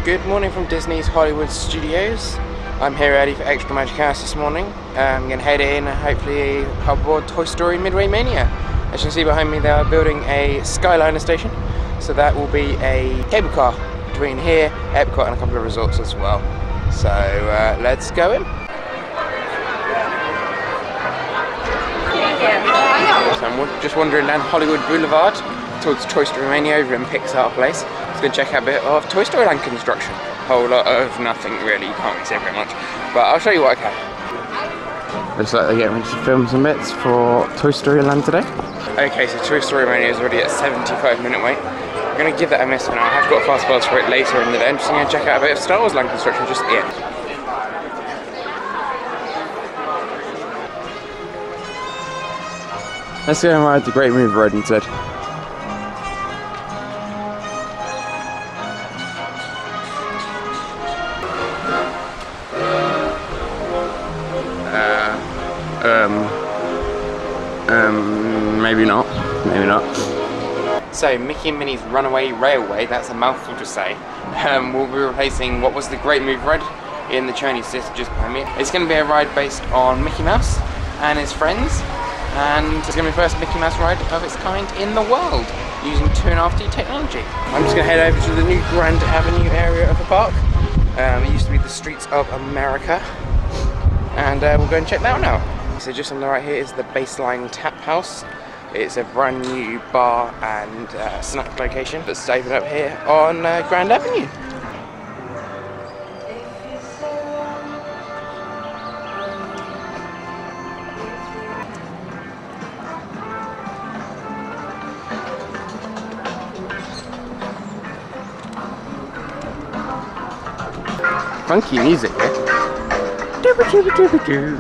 Good morning from Disney's Hollywood Studios. I'm here early for Extra Magic Hours this morning. I'm going to head in and hopefully hop aboard Toy Story Midway Mania. As you can see behind me, they are building a Skyliner station, so that will be a cable car between here, Epcot and a couple of resorts as well. So let's go in. So I'm just wandering down Hollywood Boulevard towards Toy Story Mania over in Pixar Place. Just going to check out a bit of Toy Story Land construction. Whole lot of nothing really, you can't really see very much, but I'll show you what I can. Looks like they're getting ready to film some bits for Toy Story Land today. Okay, so Toy Story Mania is already at 75-minute wait. I'm going to give that a miss for now. I have got a fast pass for it later in the day. I'm just going to check out a bit of Star Wars Land construction just at the end. Let's go and ride the Great Move Ride instead. Maybe not. So, Mickey and Minnie's Runaway Railway, that's a mouthful to say, will be replacing what was the Great Move Ride in the Chinese theatre just behind me. It's going to be a ride based on Mickey Mouse and his friends, and it's going to be the first Mickey Mouse ride of its kind in the world, using 2.5D technology. I'm just going to head over to the new Grand Avenue area of the park. It used to be the Streets of America, and we'll go and check that out now. So just on the right here is the Baseline Tap House. It's a brand new bar and snack location that's opened up here on Grand Avenue. Funky music here.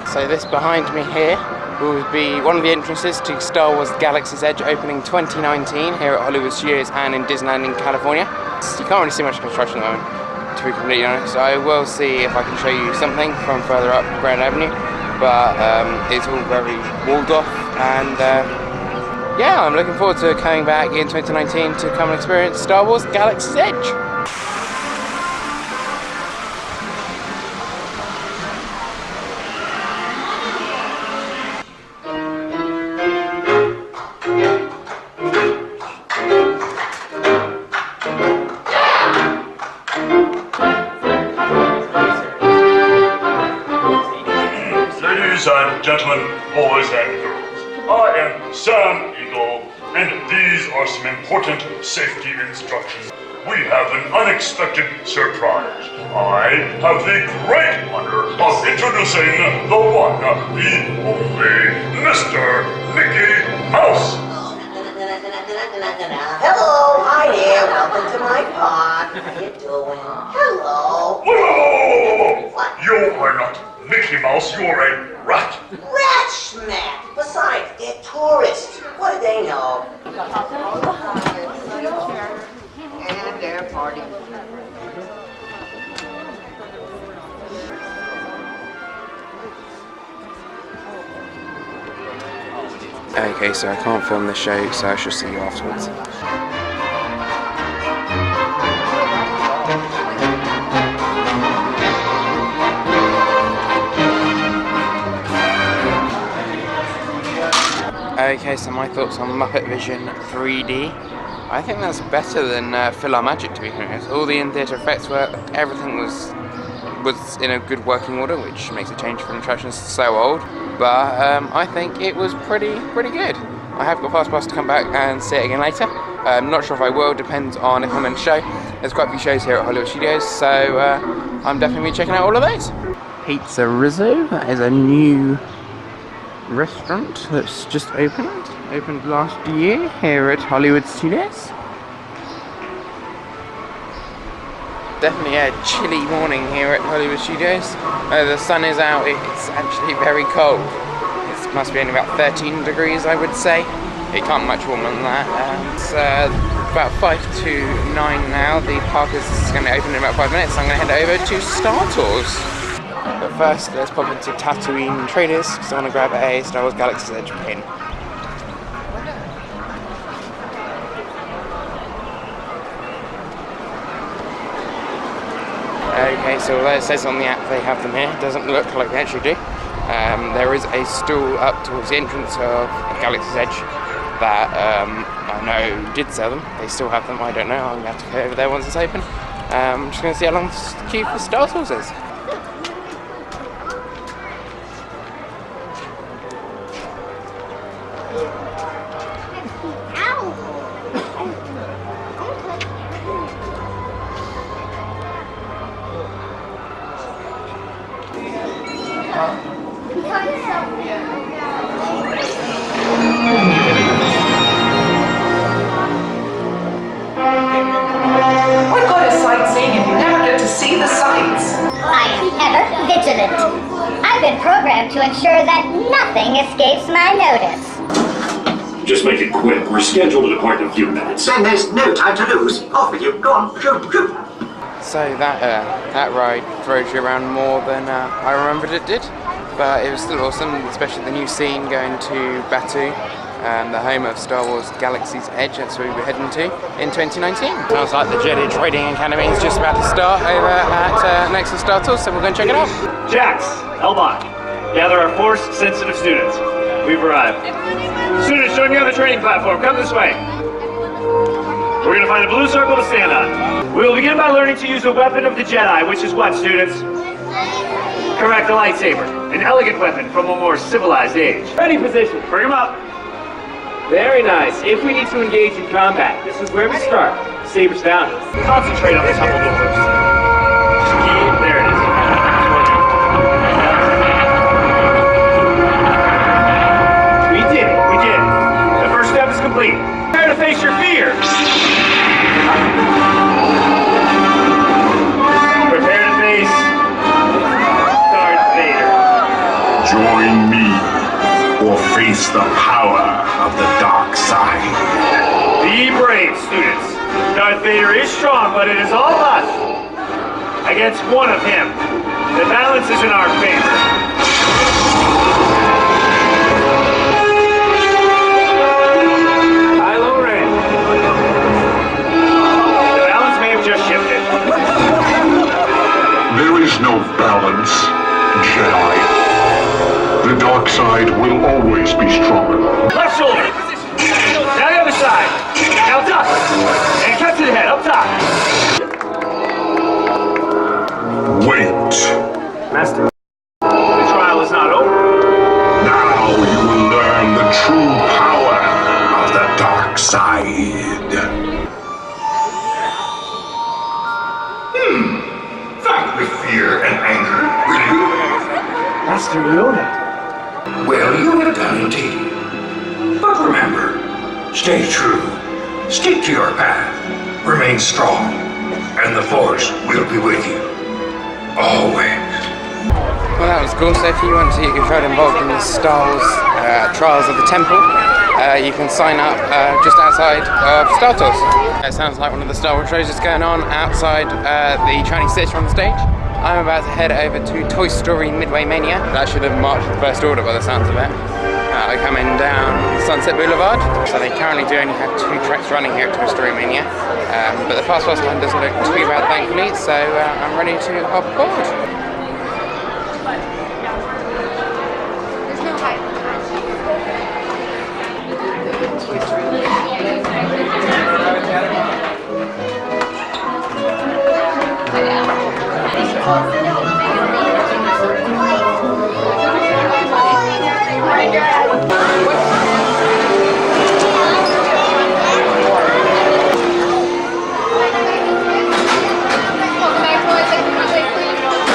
So this behind me here will be one of the entrances to Star Wars Galaxy's Edge, opening 2019 here at Hollywood Studios and in Disneyland in California. You can't really see much construction at the moment, to be completely honest. I will see if I can show you something from further up Grand Avenue, but it's all very walled off, and yeah, I'm looking forward to coming back in 2019 to come and experience Star Wars Galaxy's Edge. Ladies and gentlemen, boys and girls, I am Sam Eagle, and these are some important safety instructions. We have an unexpected surprise. I have the great honor of introducing the one, the only, Mr. Mickey Mouse. Hello, hi there, welcome to my park. How you doing? Hello. Whoa! What? You are not Mickey Mouse, you are a rat. Rat smack. Besides, they're tourists. What do they know? And they're partying. Okay, so I can't film the show, so I shall see you afterwards. Okay, so my thoughts on Muppet Vision 3D. I think that's better than PhilharMagic, to be honest. All the in-theatre effects work, everything was in a good working order, which makes a change from attractions so old. But I think it was pretty good. I have got fast pass to come back and see it again later. I'm not sure if I will, depends on if I'm in the show. There's quite a few shows here at Hollywood Studios, so I'm definitely checking out all of those. Pizza Rizzo, that is a new restaurant that's just opened last year here at Hollywood Studios. Definitely a chilly morning here at Hollywood Studios. The sun is out, it's actually very cold. It must be only about 13 degrees, I would say. It can't be much warmer than that. It's about 5 to 9 now. The park is going to open in about 5 minutes. I'm going to head over to Star Tours. But first, let's pop into Tatooine Traders because I want to grab a Star Wars Galaxy's Edge pin. Okay, so although it says on the app they have them here, it doesn't look like they actually do. There is a stall up towards the entrance of Galaxy's Edge that I know did sell them. They still have them, I don't know. I'm going to have to go over there once it's open. I'm just going to see how long the queue for Star Wars is. What good is sightseeing if you never get to see the sights? I am ever vigilant. I've been programmed to ensure that nothing escapes my notice. Just make it quick. We're scheduled to depart in a few minutes. Then there's no time to lose. Off with you. Go on. Shoot, shoot. So that ride throws you around more than I remembered it did, but it was still awesome, especially the new scene going to Batuu, the home of Star Wars Galaxy's Edge. That's where we were heading to in 2019. Sounds like the Jedi Trading Academy is just about to start over at Nexus Star Tours, so we're going to check it out. Jax, Elbach, gather our force-sensitive students. We've arrived. Students, join me on the training platform. Come this way. We're going to find a blue circle to stand on. We will begin by learning to use the weapon of the Jedi, which is what, students? Correct, a lightsaber. An elegant weapon from a more civilized age. Ready position. Bring them up. Very nice. If we need to engage in combat, this is where we start. Sabers down. Concentrate on the temple doors. There it is. We did it. We did it. The first step is complete. Prepare to face your fear. Prepare to face Darth Vader. Join me or face the power of the dark side. Be brave, students. Darth Vader is strong, but it is all us against one of him. The balance is in our favor. Kylo Ren. The balance may have just shifted. There is no balance, Jedi. The dark side will always be stronger. Left shoulder. Now the other side. Now duck. And cut to the head, up top. Wait. Master. The trial is not over. Now you will learn the true power of the dark side. Fight with fear and anger, will you? Master Yoda. Well, you have done indeed. But remember, stay true. Stick to your path. Remain strong. And the Force will be with you. Always. Well, that was cool. So if you want to get involved in the Star Wars Trials of the Temple, you can sign up just outside of Star Tours. It sounds like one of the Star Wars shows is going on outside the training station on the stage. I'm about to head over to Toy Story Midway Mania. That should have marched the first order by the sounds of it. They're coming down Sunset Boulevard. So they currently do only have 2 tracks running here at Toy Story Mania. But the Fast Pass line doesn't look too bad, thankfully, so I'm ready to hop aboard.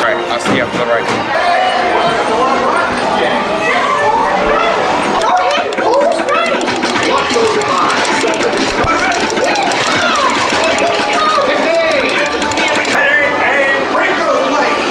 Right, I'll see you up on the right. And break those legs!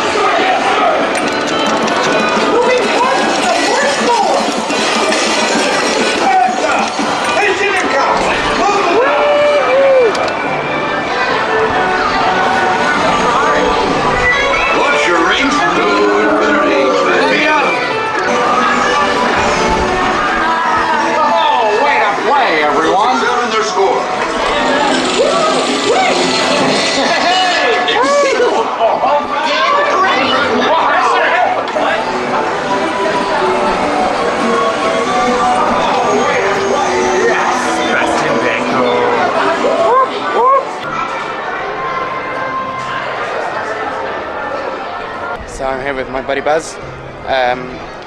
So I'm here with my buddy Buzz.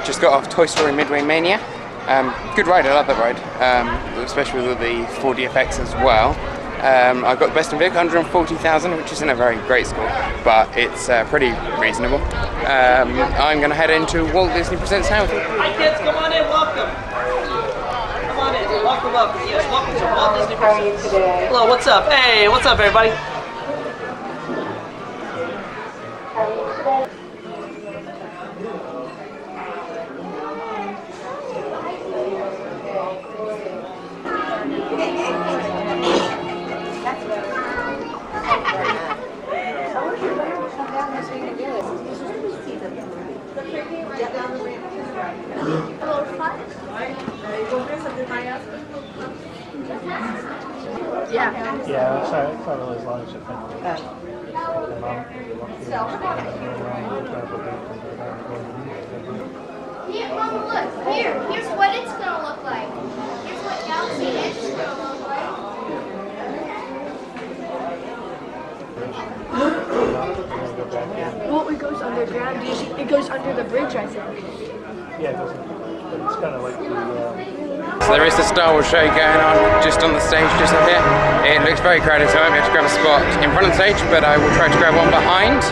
Just got off Toy Story Midway Mania. Good ride, I love that ride, especially with the 4D effects as well. I got the best in vehicle, 140,000, which isn't a very great score, but it's pretty reasonable. I'm going to head into Walt Disney Presents now. Hi kids, come on in, welcome. Come on in, welcome, welcome. Yes, welcome to Walt Disney Presents. Hello, what's up? Hey, what's up everybody? Yeah, it's probably as long as you think. Here, Mama, look. Here's what it's gonna look like. Here's what Galaxy Edge is gonna look like. Well, it goes underground. It goes under the bridge, I think. Yeah, it doesn't. But it's kind of like the. So there is the Star Wars show going on just on the stage just up here. It looks very crowded, so I won't be able to grab a spot in front of the stage, but I will try to grab one behind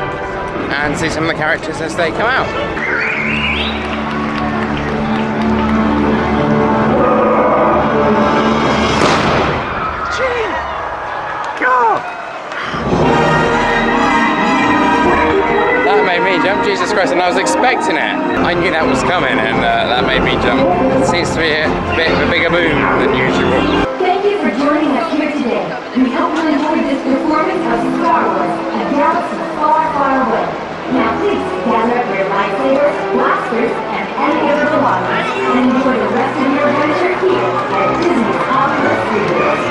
and see some of the characters as they come out. That made me jump, Jesus Christ, and I was expecting it. I knew that was coming, and that made me jump. It seems to be a bit of a bigger boom than usual. Thank you for joining us here today. We hope you enjoyed this performance of Star Wars, a galaxy far, far away. Now please gather up your lightsabers, blasters, and any other belongings, and enjoy the rest of your adventure here at Disney's Hollywood Studios.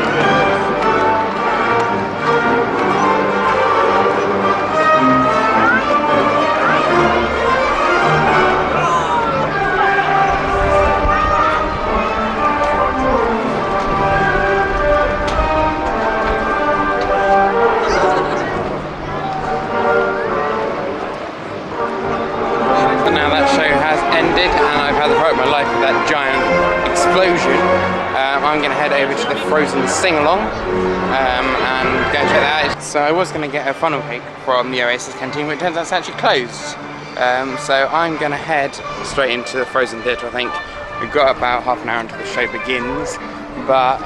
I'm going to head over to the Frozen Singalong and go check that out. So I was going to get a funnel cake from the Oasis canteen, but it turns out it's actually closed. So I'm going to head straight into the Frozen Theatre. I think we've got about half an hour until the show begins, but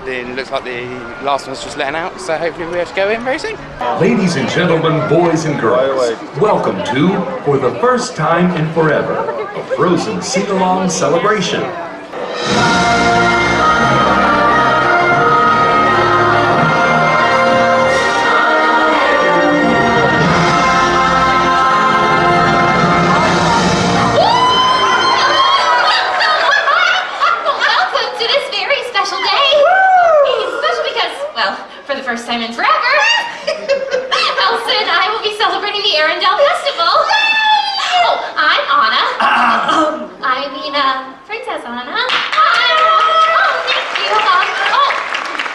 it looks like the last one's just letting out, so hopefully we'll be able to go in very soon. Ladies and gentlemen, boys and girls, welcome to, for the first time in forever, a Frozen Singalong celebration. First time in forever, Elsa and I will be celebrating the Arendelle Festival. Oh, I'm Anna. Princess Anna. Oh, thank you.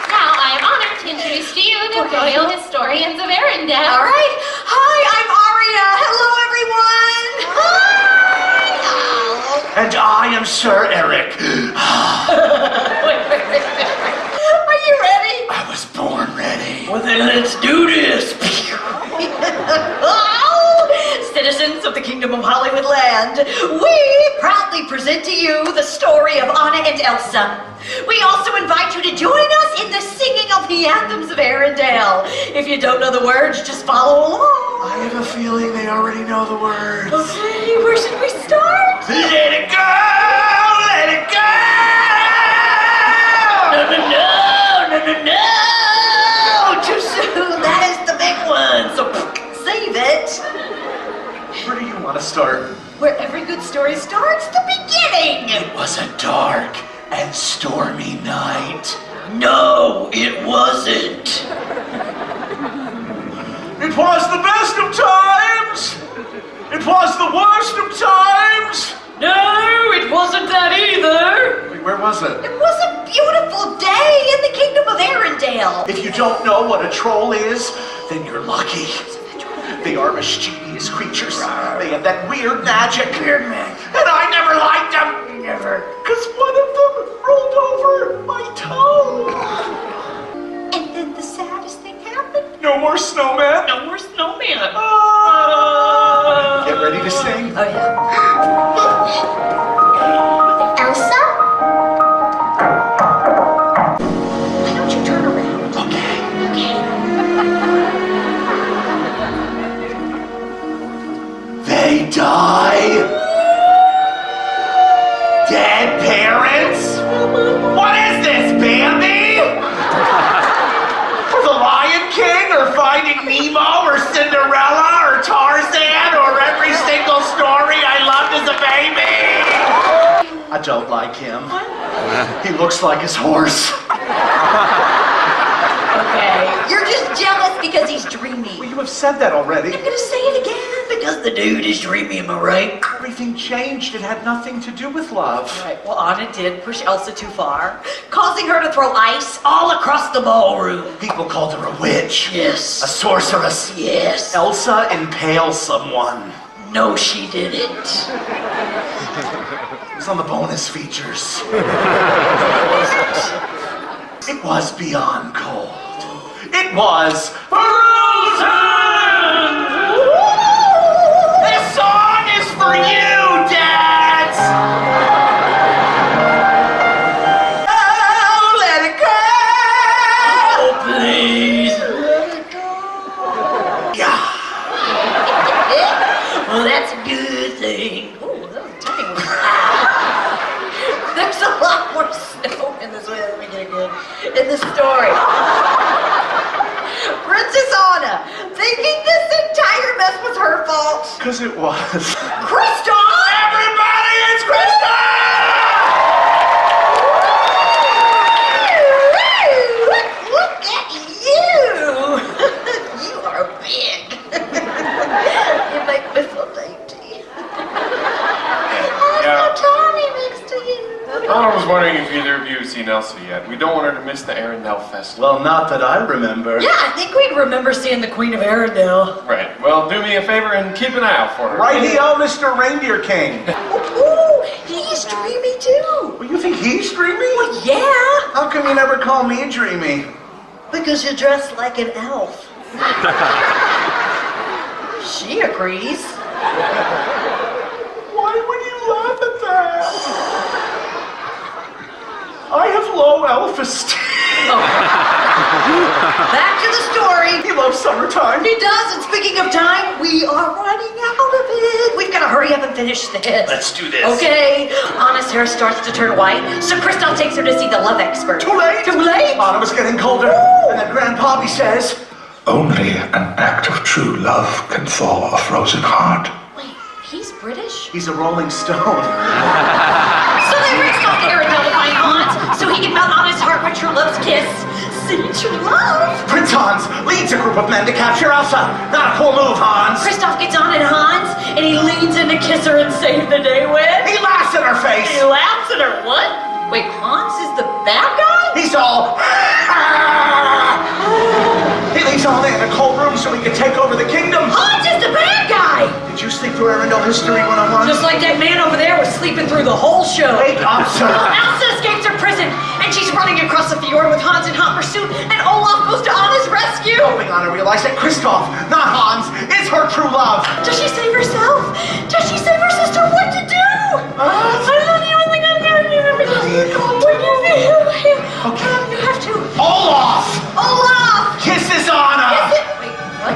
Now I am honored to introduce to you the Royal Historians of Arendelle. All right. Hi, I'm Aria. Hello, everyone. Hi. And I am Sir Eric. Wait. Are you ready? I was born ready. Well then let's do this. Citizens of the Kingdom of Hollywood Land, we proudly present to you the story of Anna and Elsa. We also invite you to join us in the singing of the anthems of Arendelle. If you don't know the words, just follow along. I have a feeling they already know the words. Okay, where should we start? Let it go! Let it go! No! Too soon. That is the big one. So save it. Where do you want to start? Where every good story starts, the beginning. It was a dark and stormy night. No, it wasn't. It was the best of times. It was the worst of times. No, it wasn't that either. Wait, where was it? It was a beautiful day in the Kingdom of Arendelle. If you don't know what a troll is, then you're lucky. They are mischievous creatures. They have that weird magic. And I never liked them. Never. Because one of them rolled over my toe. And then the saddest thing happened. No more snowman. No more snowman. Get ready to sing. Oh, yeah. Elsa? Why don't you turn around? Okay. They die? Dead parents? What is this, Bambi? For the Lion King, or Finding Nemo, or Cinderella, or Tarzan, or every single story I loved as a baby? I don't like him. He looks like his horse. Okay, you're just jealous because he's dreamy. Well, you have said that already. I'm gonna say it again because the dude is dreamy, am I right? Everything changed. It had nothing to do with love. Right, well, Anna did push Elsa too far, causing her to throw ice all across the ballroom. People called her a witch. Yes. A sorceress. Yes. Elsa impales someone. No, she didn't. It was on the bonus features. It was beyond cold. It was Frozen! This song is for you, dads! Oh, let it go! Oh, please. Let it go. Yeah. Well, that's a good thing. Ooh, that was a tiny one. There's a lot more snow in this way. Let me get it good. In this story. Princess Anna, thinking this entire mess was her fault. Because it was. Kristoff! Everybody, it's Kristoff! Look at you! You are big. You make me feel dainty. Yeah. Tiny next to you. I was wondering if either of you have seen Elsa yet. We don't want her to miss the Arendelle Festival. Well, not that I remember. Yeah, I think we'd remember seeing the Queen of Arendelle. Right. Well, do me a favor and keep an eye out for her. Righty-o, Mr. Reindeer King. Ooh, he's dreamy too. Well, you think he's dreamy? Well, yeah. How come you never call me dreamy? Because you're dressed like an elf. She agrees. Why would you laugh at that? I have low elf-esteem. Back to the story. He loves summertime. He does, and speaking of time, we are running out of it. We've got to hurry up and finish this. Let's do this. Okay. Anna's hair starts to turn white, so Kristoff takes her to see the love expert. Too late. Too late? Anna was getting colder. Ooh. And then Grandpappy says, Only an act of true love can thaw a frozen heart. Wait, he's British? he's a rolling stone. So they raced off to Arendelle to find Hans, so he can melt on his heart with true love's kiss. See true love? Prince Hans leads a group of men to capture Elsa. Not a cool move, Hans. Kristoff gets on at Hans, and he leans in to kiss her and save the day with. He laughs in her face. He laughs at her, what? Wait, Hans is the bad guy? He's all... He leaves Anna in a cold room so he can take over the kingdom. Hans is the bad guy! Did you sleep through Arendelle History 101? Just like that man over there was sleeping through the whole show. Wake up, sir. Elsa escapes her prison, and she's running across the fjord with Hans in hot pursuit, and Olaf goes to Anna's rescue. Helping Anna realize that Kristoff, not Hans, is her true love. Does she save herself? Does she save her sister? What to do? I don't even think I'm gonna do everything. What do you think? Okay. You have to. Olaf! Olaf! Kisses Anna! Is it? Wait, what?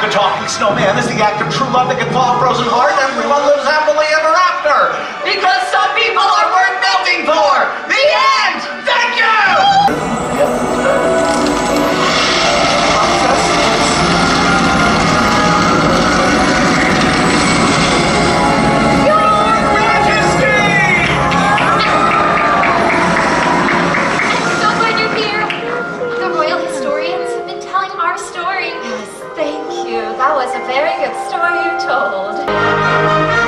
The talking snowman is the act of true love that can thaw a frozen heart, and everyone lives happily ever after. Because some people are worth melting for. The end! Thank you! So glad you're here. The royal historians have been telling our story. Yes, thank you. That was a very good story you told.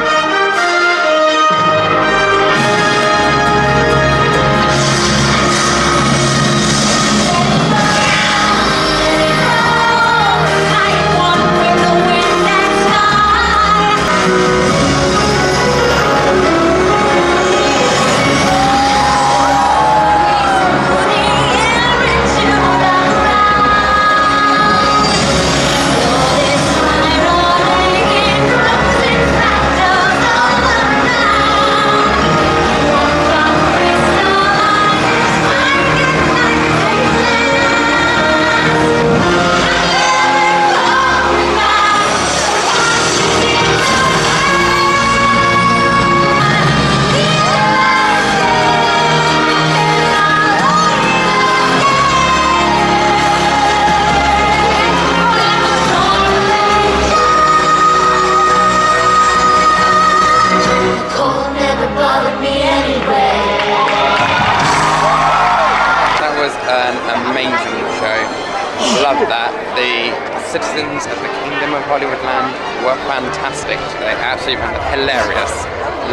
show. Loved that. The citizens of the Kingdom of Hollywoodland were fantastic today. Absolutely hilarious.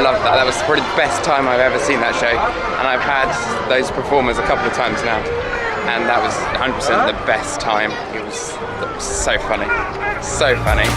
Loved that. That was probably the best time I've ever seen that show. And I've had those performers a couple of times now. And that was 100% the best time. It was so funny. So funny.